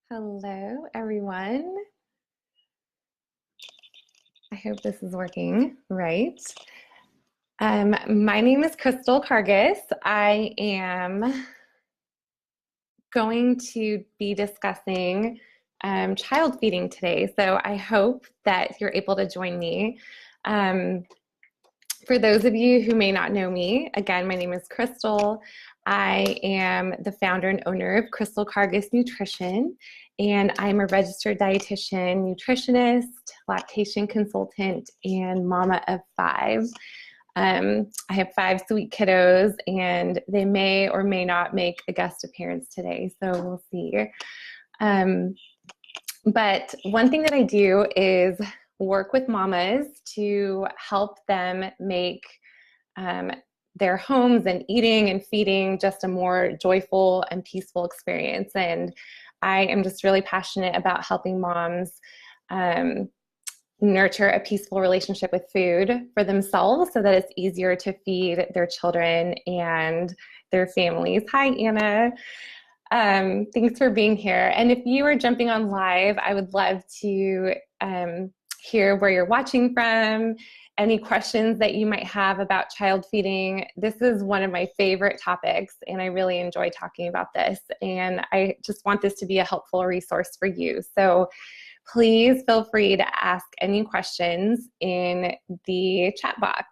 Hello, everyone. I hope this is working right. My name is Crystal Cargis. I am going to be discussing child feeding today, so I hope that you're able to join me. For those of you who may not know me, again, my name is Crystal. I am the founder and owner of Crystal Cargis Nutrition, and I'm a registered dietitian, nutritionist, lactation consultant, and mama of 5. I have 5 sweet kiddos, and they may or may not make a guest appearance today, so we'll see. But one thing that I do is work with mamas to help them make their homes and eating and feeding just a more joyful and peaceful experience. And I am just really passionate about helping moms nurture a peaceful relationship with food for themselves so that it's easier to feed their children and their families. Hi, Anna. Thanks for being here. And if you are jumping on live, I would love to hear where you're watching from, any questions that you might have about child feeding. This is one of my favorite topics, and I really enjoy talking about this. And I just want this to be a helpful resource for you. So please feel free to ask any questions in the chat box.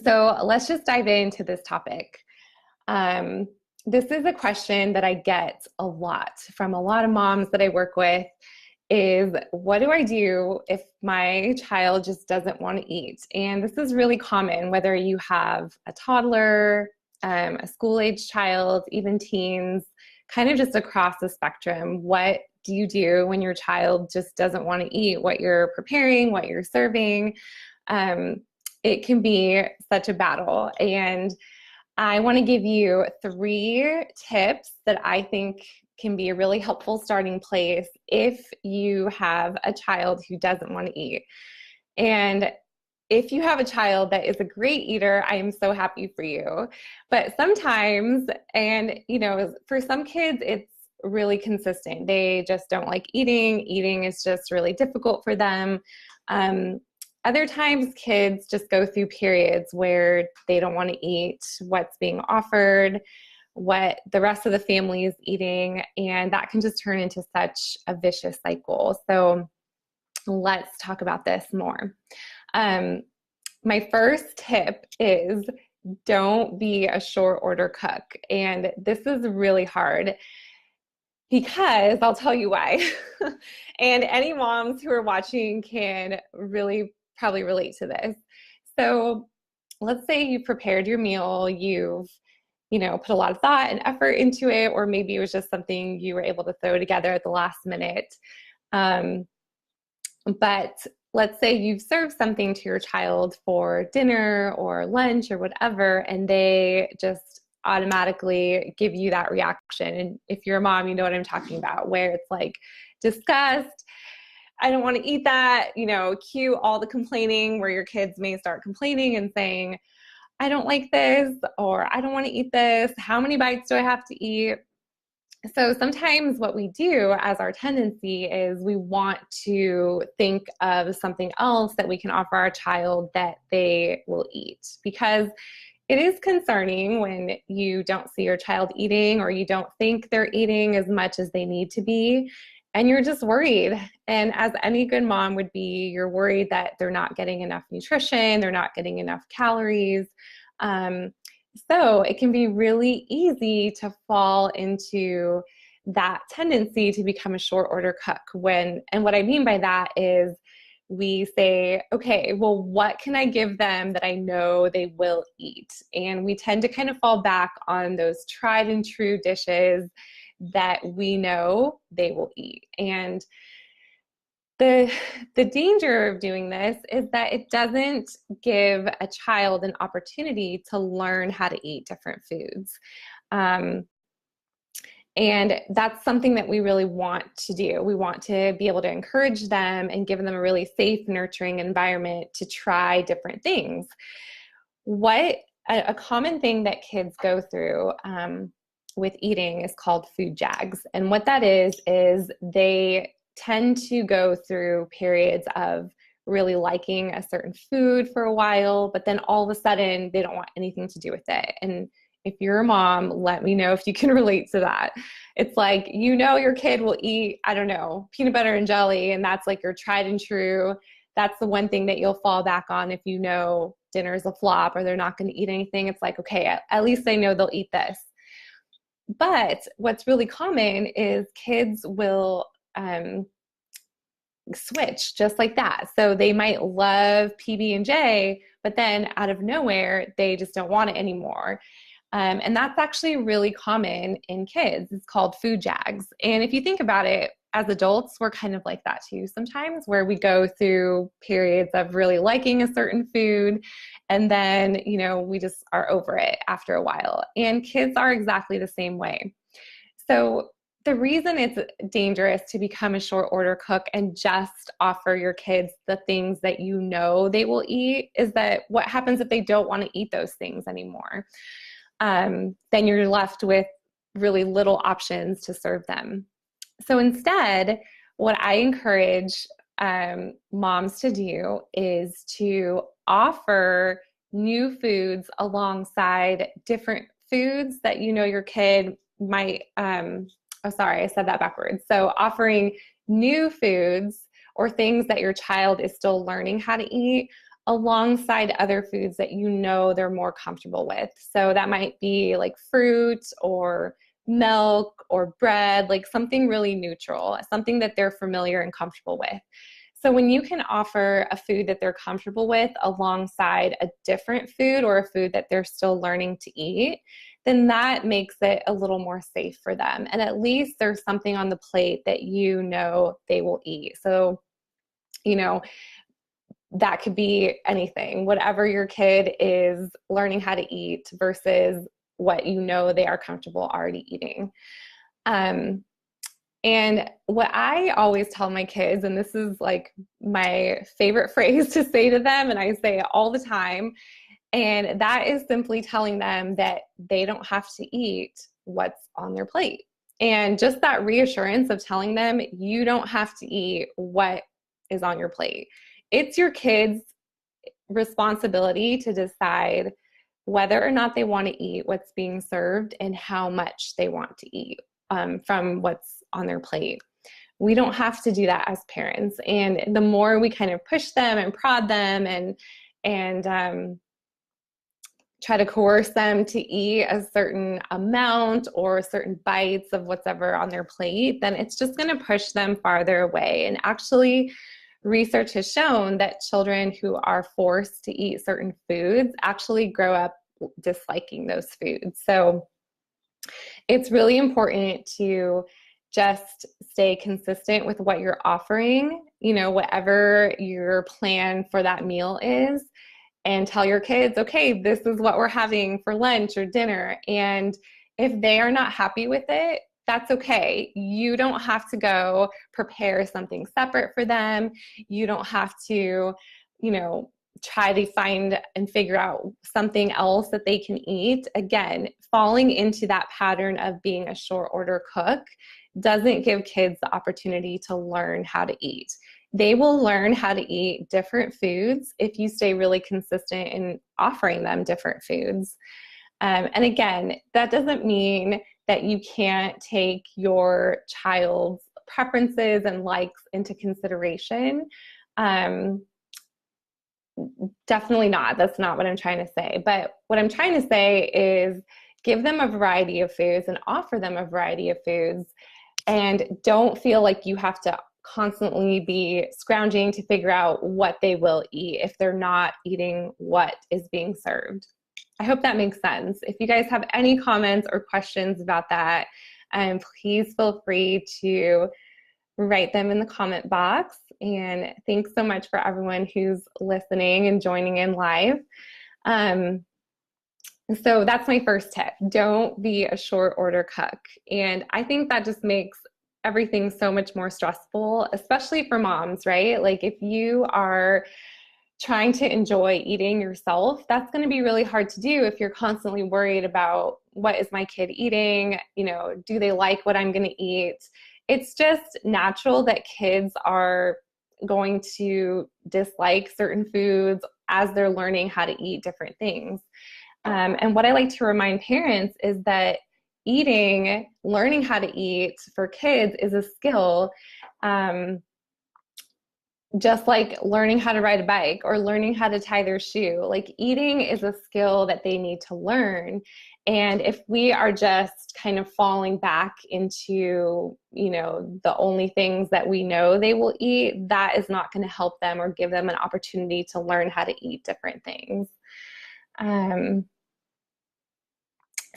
So let's just dive into this topic. This is a question that I get a lot from a lot of moms that I work with is, what do I do if my child just doesn't want to eat? And this is really common, whether you have a toddler, a school-age child, even teens, kind of just across the spectrum. What do you do when your child just doesn't want to eat what you're preparing, what you're serving? It can be such a battle. And I want to give you 3 tips that I think can be a really helpful starting place if you have a child who doesn't want to eat. And if you have a child that is a great eater, I am so happy for you. But sometimes, and for some kids, it's really consistent. They just don't like eating. Eating is just really difficult for them. Other times, kids just go through periods where they don't want to eat what's being offered, what the rest of the family is eating, and that can just turn into such a vicious cycle. So let's talk about this more. My first tip is don't be a short order cook. And this is really hard because I'll tell you why. And any moms who are watching can really probably relate to this. So let's say you prepared your meal, you've put a lot of thought and effort into it, or maybe it was just something you were able to throw together at the last minute. But let's say you've served something to your child for dinner or lunch or whatever, and they just automatically give you that reaction. And if you're a mom, you know what I'm talking about, where it's like disgust, I don't want to eat that, cue all the complaining, where your kids may start complaining and saying, I don't like this, or I don't want to eat this. How many bites do I have to eat? So sometimes what we do as our tendency is we want to think of something else that we can offer our child that they will eat, because it is concerning when you don't see your child eating, or you don't think they're eating as much as they need to be, and you're just worried. And as any good mom would be, you're worried that they're not getting enough nutrition, they're not getting enough calories. So it can be really easy to fall into that tendency to become a short order cook. And what I mean by that is we say, okay, well, what can I give them that I know they will eat? And we tend to kind of fall back on those tried and true dishes that we know they will eat. And the danger of doing this is that it doesn't give a child an opportunity to learn how to eat different foods. And that's something that we really want to do. We want to be able to encourage them and give them a really safe, nurturing environment to try different things. A common thing that kids go through with eating is called food jags. And what that is they tend to go through periods of really liking a certain food for a while, but then all of a sudden they don't want anything to do with it. And if you're a mom, let me know if you can relate to that. It's like, you know, your kid will eat, I don't know, peanut butter and jelly, and that's like your tried and true. That's the one thing that you'll fall back on if you know dinner's a flop or they're not going to eat anything. It's like, okay, at least they know they'll eat this. But what's really common is kids will switch just like that. So they might love PB&J, but then out of nowhere, they just don't want it anymore. And that's actually really common in kids. It's called food jags. And if you think about it, as adults, we're kind of like that too sometimes, where we go through periods of really liking a certain food, and then, you know, we just are over it after a while. And kids are exactly the same way. So the reason it's dangerous to become a short order cook and just offer your kids the things that you know they will eat is that what happens if they don't want to eat those things anymore? Then you're left with really little options to serve them. So instead, what I encourage moms to do is to offer new foods alongside different foods that you know your kid might, oh, sorry, I said that backwards. So offering new foods or things that your child is still learning how to eat alongside other foods that you know they're more comfortable with. So that might be like fruit or milk or bread, like something really neutral, something that they're familiar and comfortable with. So when you can offer a food that they're comfortable with alongside a different food or a food that they're still learning to eat, then that makes it a little more safe for them. And at least there's something on the plate that you know they will eat. So, you know, that could be anything, whatever your kid is learning how to eat versus what you know they are comfortable already eating. And what I always tell my kids, and this is like my favorite phrase to say to them, and I say it all the time, and that is simply telling them that they don't have to eat what's on their plate. And just that reassurance of telling them you don't have to eat what is on your plate. It's your kids' responsibility to decide whether or not they want to eat what's being served and how much they want to eat from what's on their plate. We don't have to do that as parents. And the more we kind of push them and prod them and try to coerce them to eat a certain amount or certain bites of whatever on their plate, then it's just going to push them farther away. And actually, research has shown that children who are forced to eat certain foods actually grow up disliking those foods. So it's really important to just stay consistent with what you're offering, you know, whatever your plan for that meal is, and tell your kids, okay, this is what we're having for lunch or dinner. And if they are not happy with it, that's okay. You don't have to go prepare something separate for them. You don't have to, you know, try to find and figure out something else that they can eat. Again, falling into that pattern of being a short order cook doesn't give kids the opportunity to learn how to eat. They will learn how to eat different foods if you stay really consistent in offering them different foods. And again, that doesn't mean that you can't take your child's preferences and likes into consideration. Definitely not. That's not what I'm trying to say. But what I'm trying to say is give them a variety of foods and offer them a variety of foods, and don't feel like you have to constantly be scrounging to figure out what they will eat if they're not eating what is being served. I hope that makes sense. If you guys have any comments or questions about that, please feel free to write them in the comment box. And thanks so much for everyone who's listening and joining in live. So that's my first tip. Don't be a short order cook. And I think that just makes everything so much more stressful, especially for moms, right? Like if you are trying to enjoy eating yourself, that's going to be really hard to do if you're constantly worried about what is my kid eating? You know, do they like what I'm going to eat? It's just natural that kids are going to dislike certain foods as they're learning how to eat different things. And what I like to remind parents is that learning how to eat for kids is a skill. Just like learning how to ride a bike or learning how to tie their shoe. Like eating is a skill that they need to learn. And if we are just kind of falling back into, you know, the only things that we know they will eat, that is not going to help them or give them an opportunity to learn how to eat different things.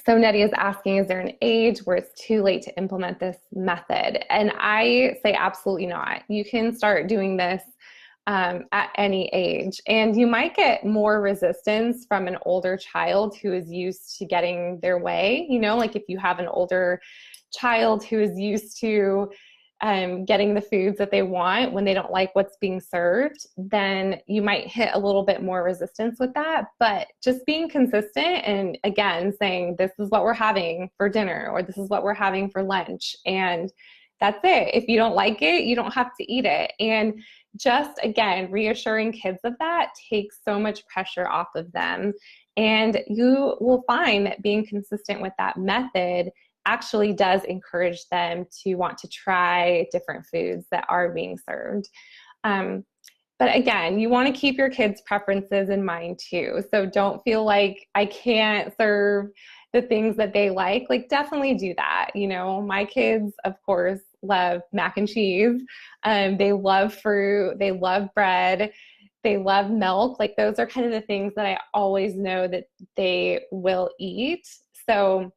So Nettie is asking, is there an age where it's too late to implement this method? And I say absolutely not. You can start doing this at any age. And you might get more resistance from an older child who is used to getting their way. You know, like if you have an older child who is used to getting the foods that they want when they don't like what's being served, then you might hit a little bit more resistance with that. But just being consistent and again, saying this is what we're having for dinner or this is what we're having for lunch. And that's it. If you don't like it, you don't have to eat it. And just again, reassuring kids of that takes so much pressure off of them. And you will find that being consistent with that method actually does encourage them to want to try different foods that are being served. But again, you want to keep your kids' preferences in mind too. So don't feel like I can't serve the things that they like. Like definitely do that. You know, my kids, of course, love mac and cheese. They love fruit. They love bread. They love milk. Like those are kind of the things that I always know that they will eat. So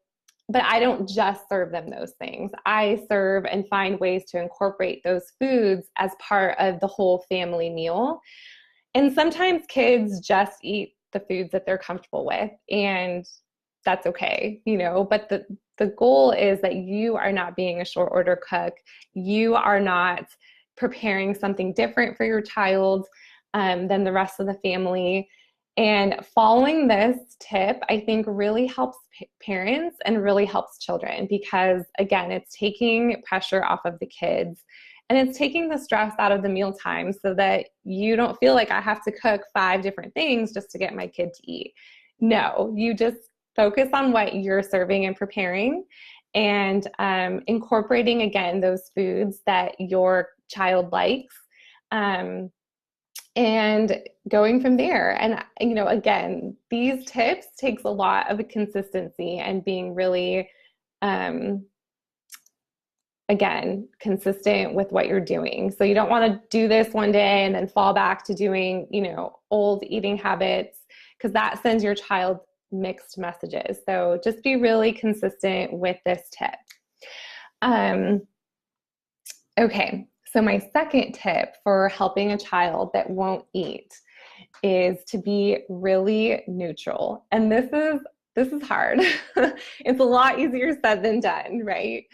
but I don't just serve them those things. I serve and find ways to incorporate those foods as part of the whole family meal. And sometimes kids just eat the foods that they're comfortable with, and that's okay, you know, but the goal is that you are not being a short order cook. You are not preparing something different for your child than the rest of the family. And following this tip, I think really helps parents and really helps children because, again, it's taking pressure off of the kids and it's taking the stress out of the mealtime so that you don't feel like I have to cook 5 different things just to get my kid to eat. No, you just focus on what you're serving and preparing and incorporating, again, those foods that your child likes. And going from there. And, you know, again, these tips takes a lot of consistency and being really, again, consistent with what you're doing. So you don't want to do this one day and then fall back to doing, you know, old eating habits because that sends your child mixed messages. So just be really consistent with this tip. Okay. So my second tip for helping a child that won't eat is to be really neutral. And this is hard. It's a lot easier said than done, right?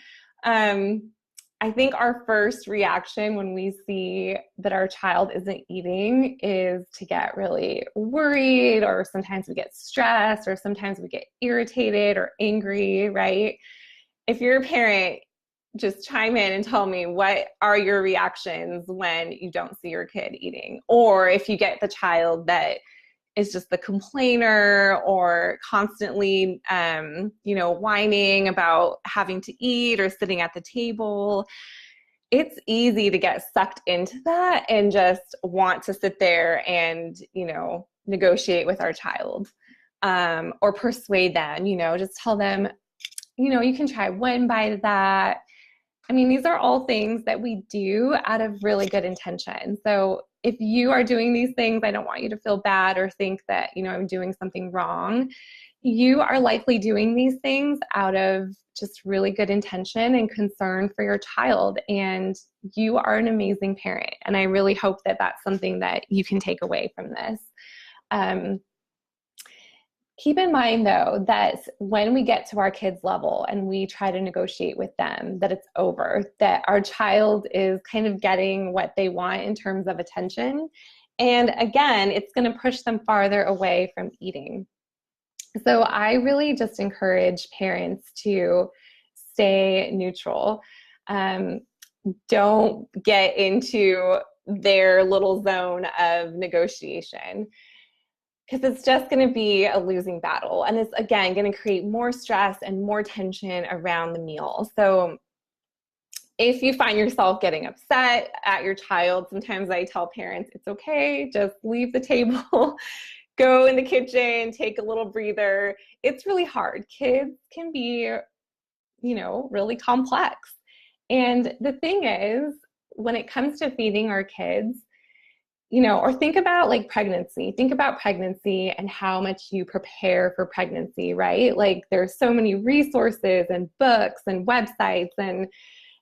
I think our first reaction when we see that our child isn't eating is to get really worried, or sometimes we get stressed, or sometimes we get irritated or angry, right? If you're a parent, just chime in and tell me what are your reactions when you don't see your kid eating, or if you get the child that is just the complainer or constantly, whining about having to eat or sitting at the table. It's easy to get sucked into that and just want to sit there and, negotiate with our child, or persuade them, just tell them, you can try one bite of that. I mean, these are all things that we do out of really good intention. So if you are doing these things, I don't want you to feel bad or think that, I'm doing something wrong. You are likely doing these things out of just really good intention and concern for your child. And you are an amazing parent. And I really hope that that's something that you can take away from this. Keep in mind, though, that when we get to our kids' level and we try to negotiate with them, that it's over, that our child is kind of getting what they want in terms of attention. And again, it's going to push them farther away from eating. So I really just encourage parents to stay neutral. Don't get into their little zone of negotiation, because it's just going to be a losing battle. And it's, again, going to create more stress and more tension around the meal. So if you find yourself getting upset at your child, sometimes I tell parents, it's okay, just leave the table, go in the kitchen, take a little breather. It's really hard. Kids can be, really complex. And the thing is, when it comes to feeding our kids, or think about like pregnancy. Think about pregnancy and how much you prepare for pregnancy, right? Like there's so many resources and books and websites and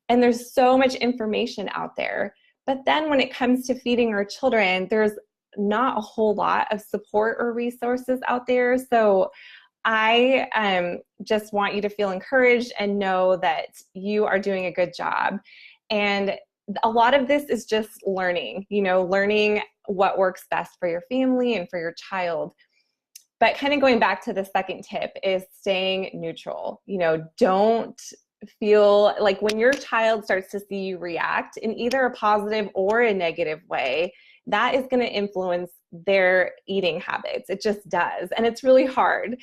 there's so much information out there. But then when it comes to feeding our children, there's not a whole lot of support or resources out there. So I just want you to feel encouraged and know that you are doing a good job. And a lot of this is just learning what works best for your family and for your child. But kind of going back to the second tip is staying neutral. Don't feel like when your child starts to see you react in either a positive or a negative way, that is going to influence their eating habits. It just does. And it's really hard.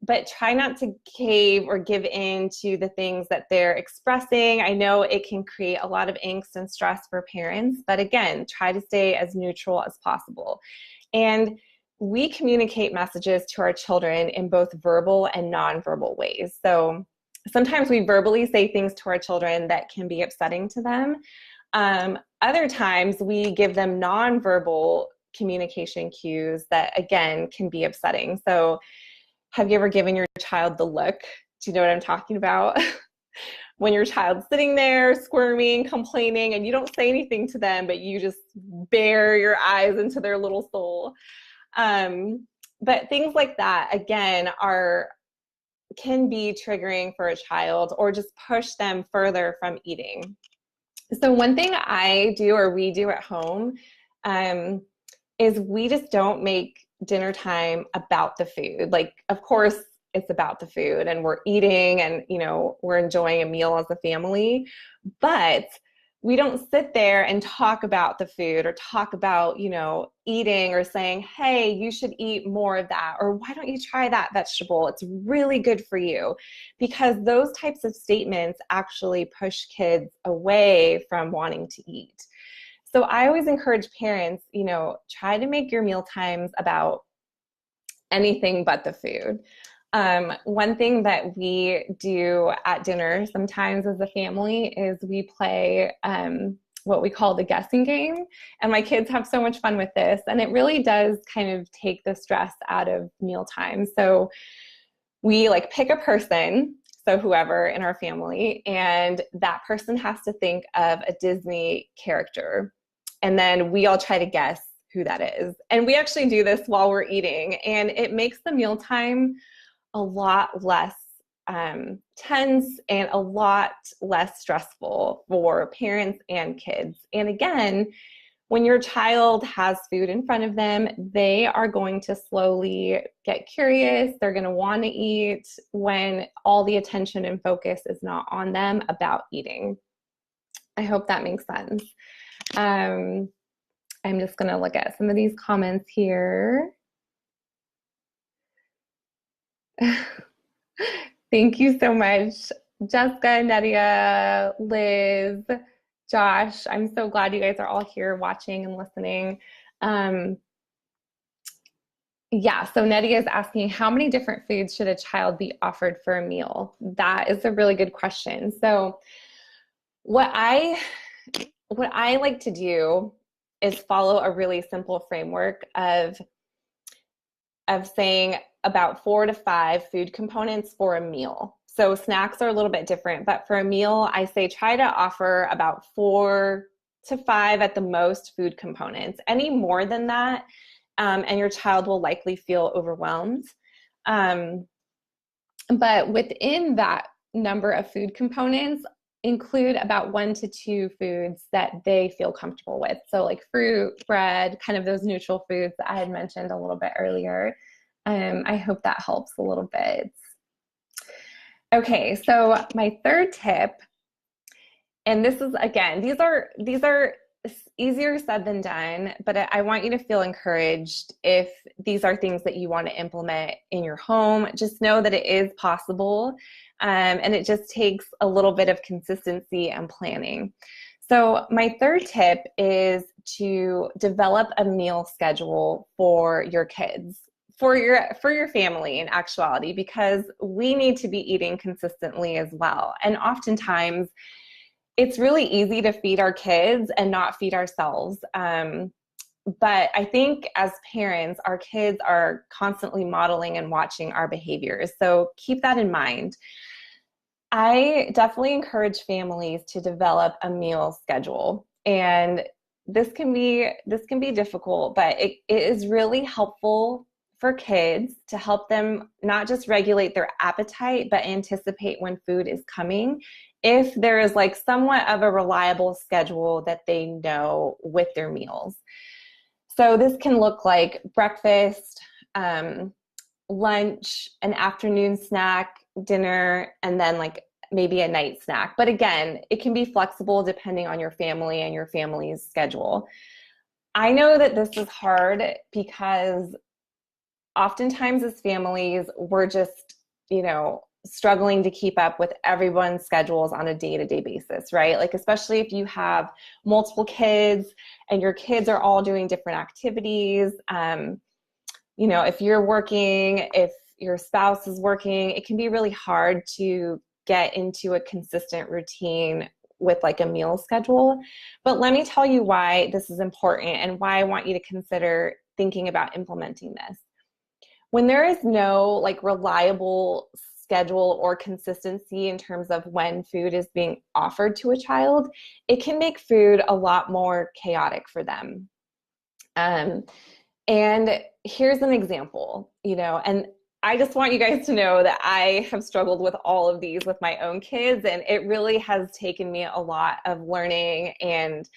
But try not to cave or give in to the things that they're expressing. I know it can create a lot of angst and stress for parents, but again, try to stay as neutral as possible. And we communicate messages to our children in both verbal and nonverbal ways. So sometimes we verbally say things to our children that can be upsetting to them. Other times we give them nonverbal communication cues that, again, can be upsetting. So have you ever given your child the look? Do you know what I'm talking about? When your child's sitting there squirming, complaining, and you don't say anything to them, but you just bare your eyes into their little soul. But things like that, again, can be triggering for a child or just push them further from eating. So one thing I do or we do at home is we just don't make dinner time about the food. Like, of course, it's about the food and we're eating and, we're enjoying a meal as a family, but we don't sit there and talk about the food or talk about, eating or saying, hey, you should eat more of that, or why don't you try that vegetable? It's really good for you. Because those types of statements actually push kids away from wanting to eat. So I always encourage parents, try to make your meal times about anything but the food. One thing that we do at dinner sometimes as a family is we play what we call the guessing game. And my kids have so much fun with this. And it really does kind of take the stress out of mealtime. So we pick a person, so whoever in our family, and that person has to think of a Disney character. And then we all try to guess who that is. And we actually do this while we're eating. And it makes the mealtime a lot less tense and a lot less stressful for parents and kids. And again, when your child has food in front of them, they are going to slowly get curious. They're going to want to eat when all the attention and focus is not on them about eating. I hope that makes sense. I'm just going to look at some of these comments here. Thank you so much, Jessica, Nadia, Liz, Josh. I'm so glad you guys are all here watching and listening. Yeah, so Nadia is asking, how many different foods should a child be offered for a meal? That is a really good question. So what I like to do is follow a really simple framework of saying about 4 to 5 food components for a meal. So snacks are a little bit different, but for a meal, I say try to offer about 4 to 5 at the most food components. Any more than that, and your child will likely feel overwhelmed. But within that number of food components, include about 1 to 2 foods that they feel comfortable with. So like fruit, bread, kind of those neutral foods that I had mentioned a little bit earlier. I hope that helps a little bit. Okay, so my third tip, and this is again, these are easier said than done, but I want you to feel encouraged if these are things that you want to implement in your home. Just know that it is possible, and it just takes a little bit of consistency and planning. So my third tip is to develop a meal schedule for your kids, for your family in actuality, because we need to be eating consistently as well. And oftentimes it's really easy to feed our kids and not feed ourselves. But I think as parents, our kids are constantly modeling and watching our behaviors. So keep that in mind. I definitely encourage families to develop a meal schedule. And this can be difficult, but it is really helpful for kids to help them not just regulate their appetite, but anticipate when food is coming, if there is like somewhat of a reliable schedule that they know with their meals. So this can look like breakfast, lunch, an afternoon snack, dinner, and then like maybe a night snack. But again, it can be flexible depending on your family and your family's schedule. I know that this is hard because oftentimes as families, we're just, struggling to keep up with everyone's schedules on a day-to-day basis, right? Like, especially if you have multiple kids and your kids are all doing different activities. If you're working, if your spouse is working, it can be really hard to get into a consistent routine with like a meal schedule. But let me tell you why this is important and why I want you to consider thinking about implementing this. When there is no like reliable schedule or consistency in terms of when food is being offered to a child, it can make food a lot more chaotic for them. And here's an example, and I just want you guys to know that I have struggled with all of these with my own kids, and it really has taken me a lot of learning and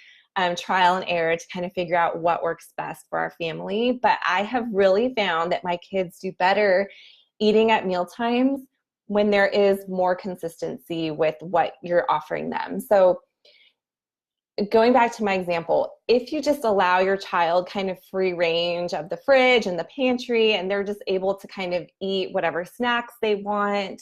trial and error to kind of figure out what works best for our family. But I have really found that my kids do better eating at meal times when there is more consistency with what you're offering them. So going back to my example, if you just allow your child kind of free range of the fridge and the pantry, and they're just able to kind of eat whatever snacks they want,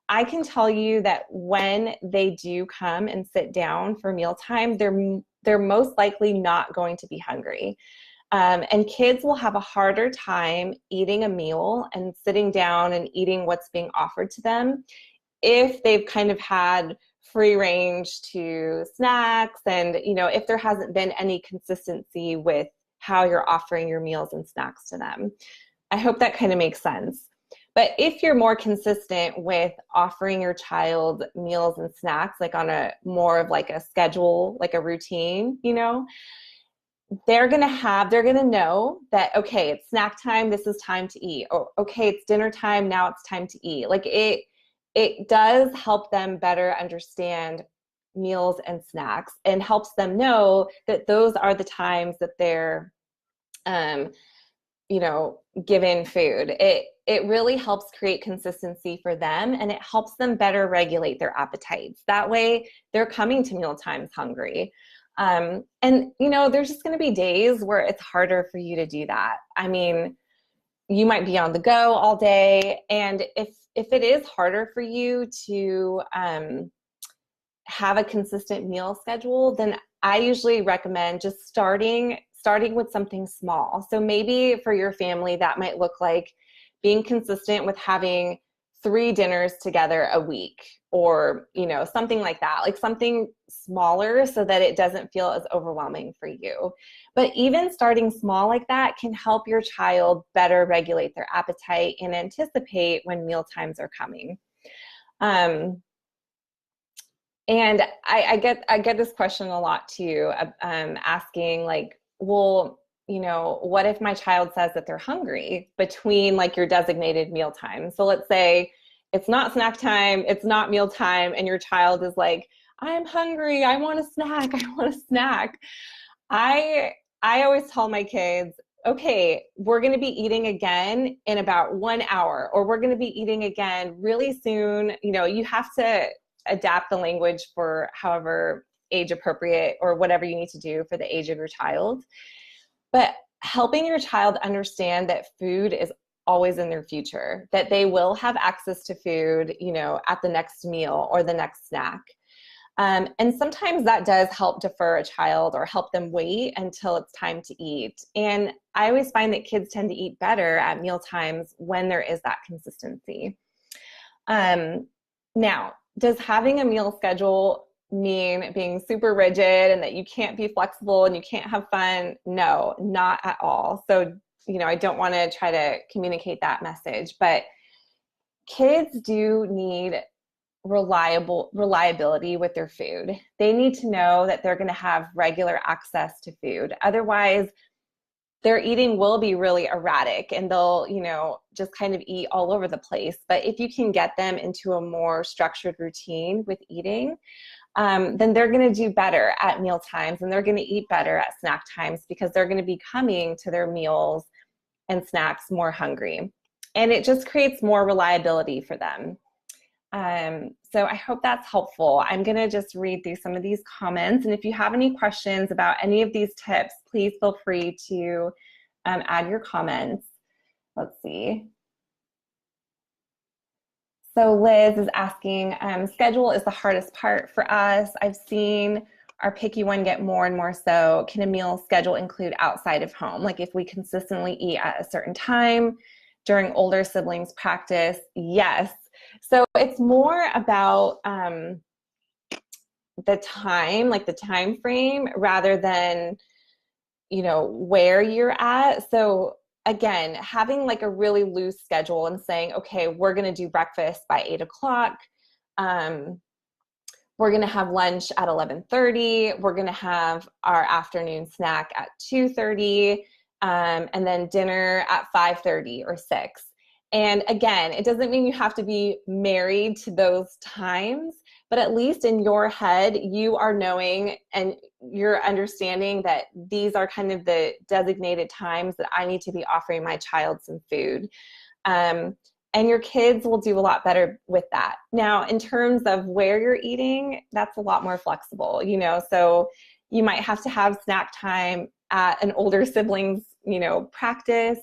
I can tell you that when they do come and sit down for mealtime, they're most likely not going to be hungry. And kids will have a harder time eating a meal and sitting down and eating what's being offered to them if they've kind of had free range to snacks, and if there hasn't been any consistency with how you're offering your meals and snacks to them. I hope that kind of makes sense. But if you're more consistent with offering your child meals and snacks, like on a more of like a schedule, like a routine, they're going to know that, okay, it's snack time, this is time to eat. Or, okay, it's dinner time, now it's time to eat. Like it does help them better understand meals and snacks, and helps them know that those are the times that they're, given food. It really helps create consistency for them, and it helps them better regulate their appetites. That way they're coming to meal times hungry. And there's just going to be days where it's harder for you to do that. I mean, you might be on the go all day, and if it is harder for you to have a consistent meal schedule, then I usually recommend just starting with something small. So maybe for your family, that might look like being consistent with having 3 dinners together a week, or, something like that, like something smaller so that it doesn't feel as overwhelming for you. But even starting small like that can help your child better regulate their appetite and anticipate when meal times are coming. And I get this question a lot too, asking like, well, what if my child says that they're hungry between like your designated meal time? So let's say it's not snack time, it's not meal time, and your child is like, I'm hungry. I want a snack. I want a snack. I I always tell my kids, okay, we're going to be eating again in about 1 hour, or we're going to be eating again really soon. You know, you have to adapt the language for however age appropriate or whatever you need to do for the age of your child. But helping your child understand that food is always in their future, that they will have access to food, you know, at the next meal or the next snack. And sometimes that does help defer a child or help them wait until it's time to eat. And I always find that kids tend to eat better at meal times when there is that consistency. Now, does having a meal schedule mean being super rigid and that you can't be flexible and you can't have fun? No, not at all. So, you know, I don't want to try to communicate that message, but kids do need reliability with their food. They need to know that they're going to have regular access to food. Otherwise, their eating will be really erratic and they'll, you know, just kind of eat all over the place. But if you can get them into a more structured routine with eating, then they're going to do better at meal times and they're going to eat better at snack times because they're going to be coming to their meals and snacks more hungry. And it just creates more reliability for them. So I hope that's helpful. I'm going to just read through some of these comments. And if you have any questions about any of these tips, please feel free to add your comments. Let's see. So Liz is asking, schedule is the hardest part for us. I've seen our picky one get more and more so. Can a meal schedule include outside of home? Like if we consistently eat at a certain time during older siblings' practice? Yes. So it's more about the time, like the time frame, rather than, you know, where you're at. So again, having like a really loose schedule and saying, okay, we're going to do breakfast by 8 o'clock. We're going to have lunch at 11:30. We're going to have our afternoon snack at 2:30, and then dinner at 5:30 or 6. And again, it doesn't mean you have to be married to those times, but at least in your head, you are knowing and you're understanding that these are kind of the designated times that I need to be offering my child some food. And your kids will do a lot better with that. Now, in terms of where you're eating, that's a lot more flexible, you know, so you might have to have snack time at an older sibling's, you know, practice,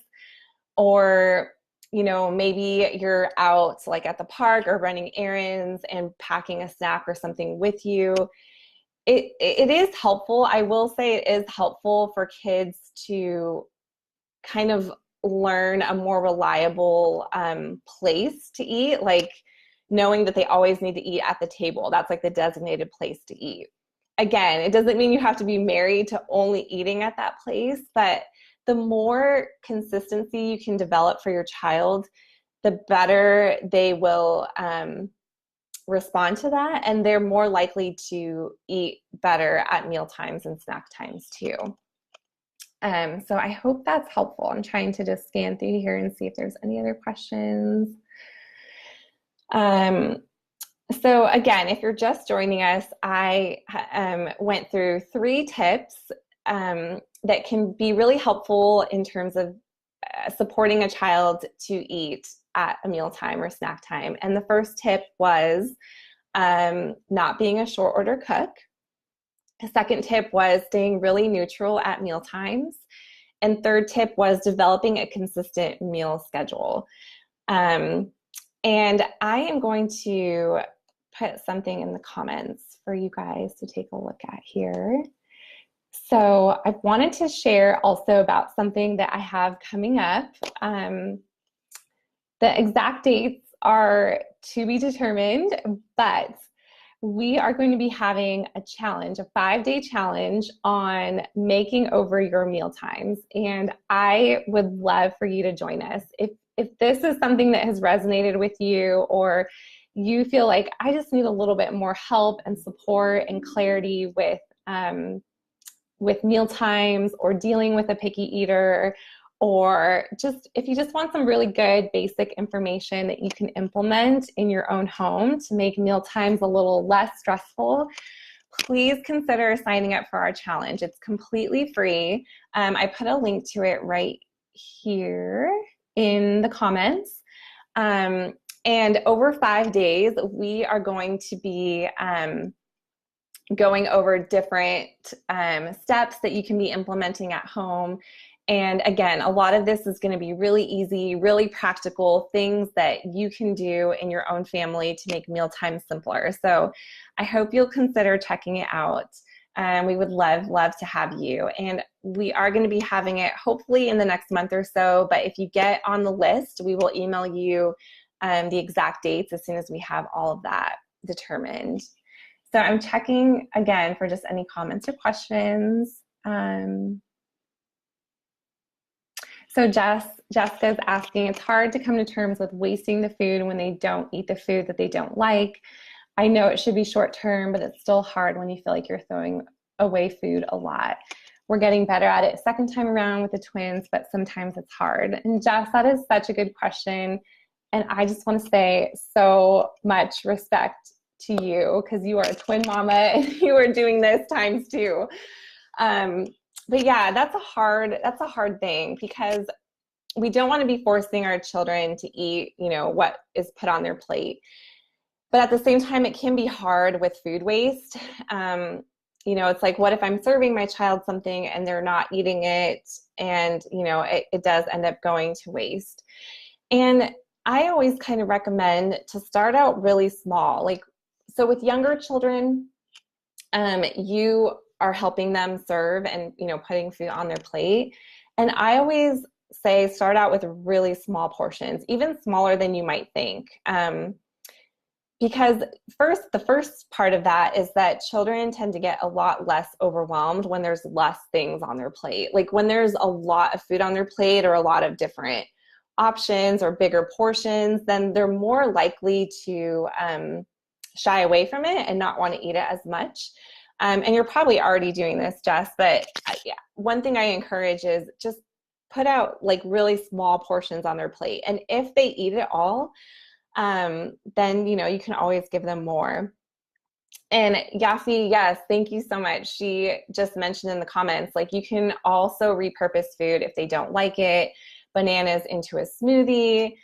or you know, maybe you're out like at the park or running errands and packing a snack or something with you. It is helpful. I will say it is helpful for kids to kind of learn a more reliable place to eat, like knowing that they always need to eat at the table. That's like the designated place to eat. Again, it doesn't mean you have to be married to only eating at that place, but the more consistency you can develop for your child, the better they will respond to that, and they're more likely to eat better at meal times and snack times too. So I hope that's helpful. I'm trying to just scan through here and see if there's any other questions. So again, if you're just joining us, I went through 3 tips that can be really helpful in terms of supporting a child to eat at a mealtime or snack time. And the first tip was not being a short order cook. The second tip was staying really neutral at meal times. And third tip was developing a consistent meal schedule. And I am going to put something in the comments for you guys to take a look at here. So I wanted to share also about something that I have coming up. The exact dates are to be determined, but we are going to be having a challenge, a 5-day challenge on making over your meal times. And I would love for you to join us. If this is something that has resonated with you, or you feel like I just need a little bit more help and support and clarity with meal times, or dealing with a picky eater, or just if you just want some really good basic information that you can implement in your own home to make meal times a little less stressful, please consider signing up for our challenge. It's completely free. I put a link to it right here in the comments. And over 5 days, we are going to be going over different steps that you can be implementing at home. And again, a lot of this is going to be really easy, really practical things that you can do in your own family to make mealtime simpler. So I hope you'll consider checking it out. We would love to have you. And we are going to be having it hopefully in the next month or so. But if you get on the list, we will email you the exact dates as soon as we have all of that determined. So I'm checking again for just any comments or questions. So Jessica's asking, it's hard to come to terms with wasting the food when they don't eat the food that they don't like. I know it should be short term, but it's still hard when you feel like you're throwing away food a lot. We're getting better at it second time around with the twins, but sometimes it's hard. And Jess, that is such a good question. And I just want to say so much respect to you because you are a twin mama and you are doing this times two. But yeah, that's a hard thing because we don't want to be forcing our children to eat, what is put on their plate. But at the same time, it can be hard with food waste. It's like, what if I'm serving my child something and they're not eating it and, it does end up going to waste. And I always kind of recommend to start out really small. So with younger children, you are helping them serve and, putting food on their plate. And I always say start out with really small portions, even smaller than you might think. Because the first part of that is that children tend to get a lot less overwhelmed when there's less things on their plate. Like when there's a lot of food on their plate or a lot of different options or bigger portions, then they're more likely to shy away from it and not want to eat it as much. And you're probably already doing this, Jess, but yeah, one thing I encourage is just put out really small portions on their plate. And if they eat it all, then, you can always give them more. And Yafi, yes, thank you so much. She just mentioned in the comments, you can also repurpose food if they don't like it. Bananas into a smoothie,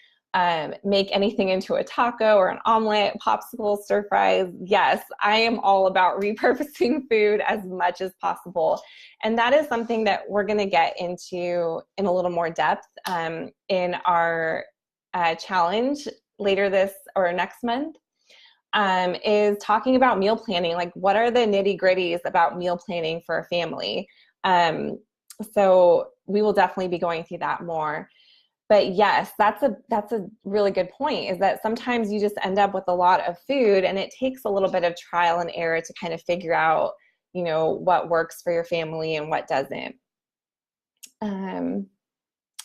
make anything into a taco or an omelet, popsicle, stir fries. Yes, I am all about repurposing food as much as possible. And that is something that we're going to get into in a little more depth in our challenge later this or next month, is talking about meal planning. What are the nitty-gritties about meal planning for a family? So we will definitely be going through that more. But yes, that's a really good point, is that sometimes you just end up with a lot of food and it takes a little bit of trial and error to kind of figure out, what works for your family and what doesn't.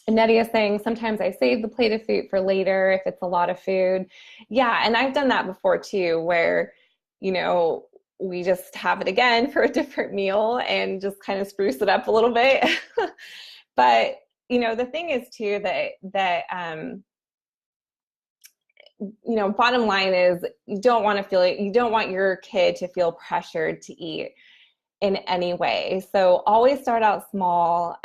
Nettie is saying, sometimes I save the plate of food for later if it's a lot of food. Yeah, and I've done that before too, where, we just have it again for a different meal and just kind of spruce it up a little bit. But, the thing is too that bottom line is you don't want your kid to feel pressured to eat in any way. So always start out small.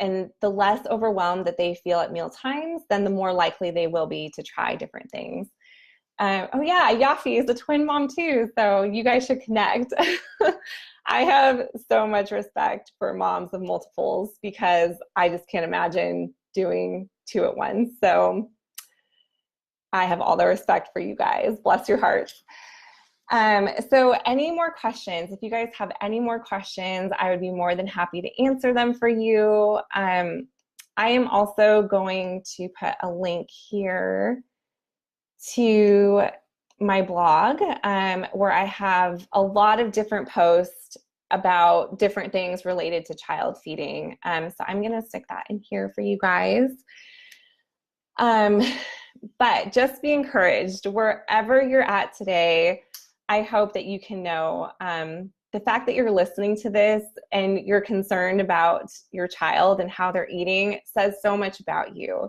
And the less overwhelmed that they feel at meal times, then the more likely they will be to try different things. Oh yeah, Yafi is a twin mom too, so you guys should connect. I have so much respect for moms of multiples because I just can't imagine doing two at once. So I have all the respect for you guys. Bless your hearts. So any more questions? If you guys have any more questions, I would be more than happy to answer them for you. I am also going to put a link here to my blog, where I have a lot of different posts about different things related to child feeding. So I'm going to stick that in here for you guys. But just be encouraged wherever you're at today. I hope that you can know the fact that you're listening to this and you're concerned about your child and how they're eating says so much about you.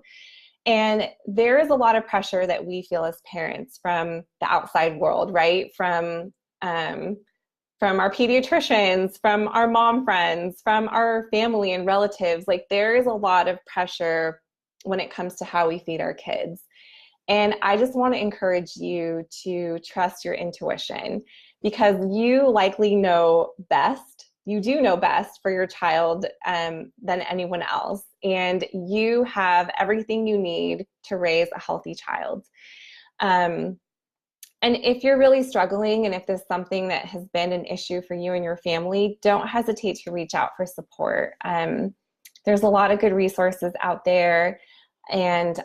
And there is a lot of pressure that we feel as parents from the outside world, right? From our pediatricians, from our mom friends, from our family and relatives. Like, there is a lot of pressure when it comes to how we feed our kids. And I just want to encourage you to trust your intuition, because you likely know best. You do know best for your child than anyone else. And you have everything you need to raise a healthy child. And if you're really struggling, and if there's something that has been an issue for you and your family, don't hesitate to reach out for support. There's a lot of good resources out there, and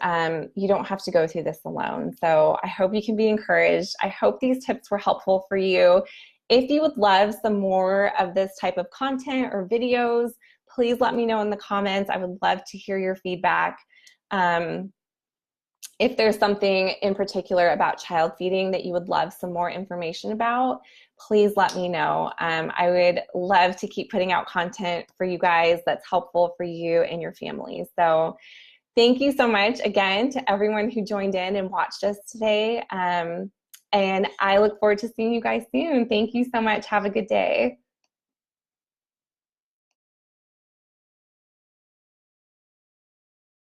you don't have to go through this alone. So I hope you can be encouraged. I hope these tips were helpful for you. If you would love some more of this type of content or videos, please let me know in the comments. I would love to hear your feedback. If there's something in particular about child feeding that you would love some more information about, please let me know. I would love to keep putting out content for you guys that's helpful for you and your family. So thank you so much again to everyone who joined in and watched us today. And I look forward to seeing you guys soon. Thank you so much. Have a good day.